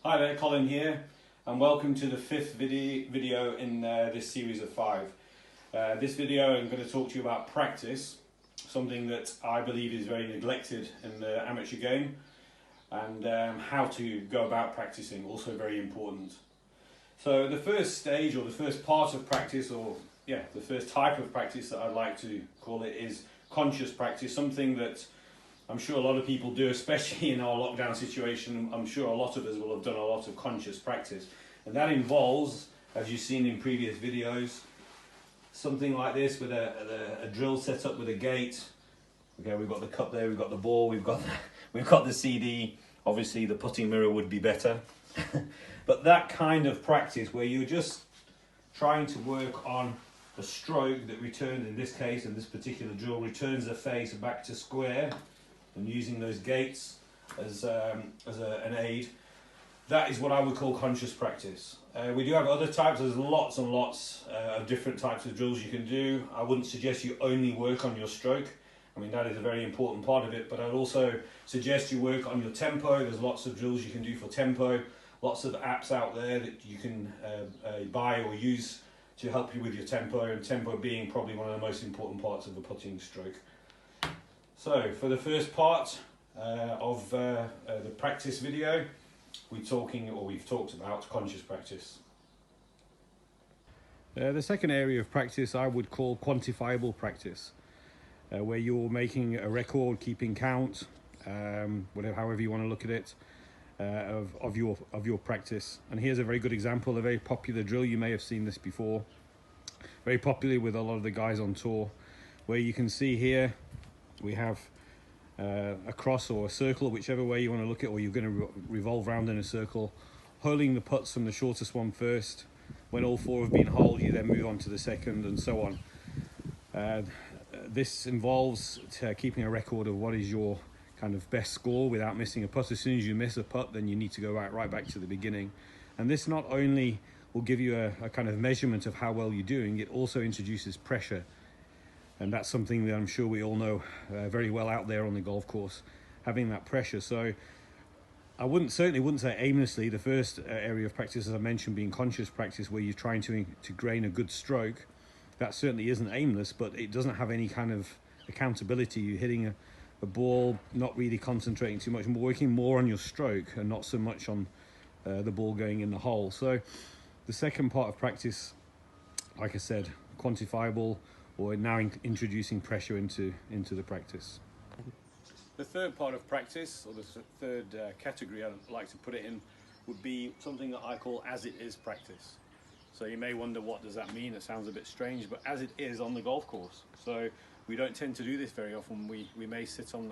Hi there, Colin here, and welcome to the fifth video in this series of 5. This video I'm going to talk to you about practice, something that I believe is very neglected in the amateur game, and how to go about practicing, also very important. So the first stage, or the first part of practice, the first type of practice that I'd like to call it, is conscious practice, something that I'm sure a lot of people do, especially in our lockdown situation. I'm sure a lot of us will have done a lot of conscious practice. And that involves, as you've seen in previous videos, something like this with a drill set up with a gate. Okay, we've got the cup there, we've got the ball, we've got the CD. Obviously the putting mirror would be better. But that kind of practice where you're just trying to work on a stroke that returns, in this case, in this particular drill, returns the face back to square, and using those gates as an aid, that is what I would call conscious practice. We do have other types. There's lots and lots of different types of drills you can do. I wouldn't suggest you only work on your stroke. I mean, that is a very important part of it, but I'd also suggest you work on your tempo. There's lots of drills you can do for tempo, lots of apps out there that you can buy or use to help you with your tempo, and tempo being probably one of the most important parts of a putting stroke. So for the first part of the practice video, we've talked about conscious practice. The second area of practice I would call quantifiable practice, where you're making a record, keeping count, however you want to look at it, of your practice. And here's a very good example, a very popular drill. You may have seen this before. Very popular with a lot of the guys on tour, where you can see here we have a cross or a circle, whichever way you want to look at it, or you're going to revolve round in a circle, holding the putts from the shortest one first. When all 4 have been holed, you then move on to the second, and so on. This involves keeping a record of what is your kind of best score without missing a putt. As soon as you miss a putt, then you need to go right back to the beginning. And this not only will give you a kind of measurement of how well you're doing, it also introduces pressure. And that's something that I'm sure we all know very well out there on the golf course, having that pressure. So I certainly wouldn't say aimlessly. The first area of practice, as I mentioned, being conscious practice, where you're trying to grain a good stroke. That certainly isn't aimless, but it doesn't have any kind of accountability. You're hitting a ball, not really concentrating too much, and working more on your stroke and not so much on the ball going in the hole. So the second part of practice, like I said, quantifiable, or now introducing pressure into the practice. The third part of practice, or the third category I'd like to put it in, would be something that I call as it is practice. So you may wonder, what does that mean? It sounds a bit strange, but as it is on the golf course. So we don't tend to do this very often. We may stand on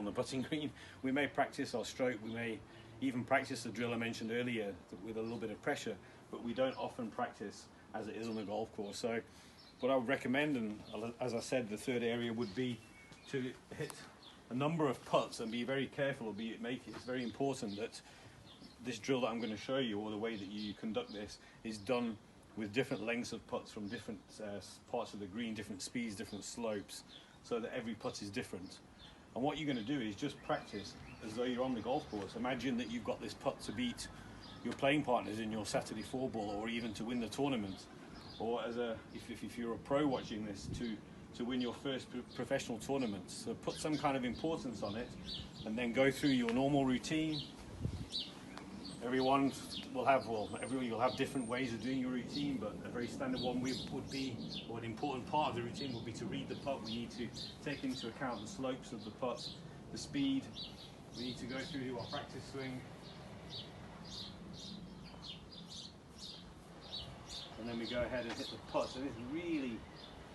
the putting green. We may practice our stroke. We may even practice the drill I mentioned earlier with a little bit of pressure, but we don't often practice as it is on the golf course. So what I would recommend, and as I said, the third area would be to hit a number of putts and be very careful, it's very important that this drill that I'm going to show you, or the way that you conduct this, is done with different lengths of putts from different parts of the green, different speeds, different slopes, so that every putt is different. And what you're going to do is just practice as though you're on the golf course. Imagine that you've got this putt to beat your playing partners in your Saturday 4-ball, or even to win the tournament, or if you're a pro watching this, to win your first professional tournament. So put some kind of importance on it, and then go through your normal routine. Everyone will have, you'll have different ways of doing your routine, but a very standard one would be, or an important part of the routine would be to read the putt. We need to take into account the slopes of the putt, the speed. We need to go through our practice swing. And then we go ahead and hit the putt. So this really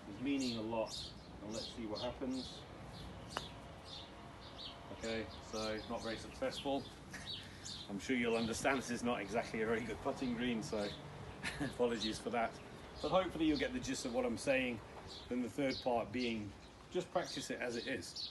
is meaning a lot. And let's see what happens. Okay, so not very successful. I'm sure you'll understand this is not exactly a very good putting green, so apologies for that. But hopefully you'll get the gist of what I'm saying. Then the third part being, just practice it as it is.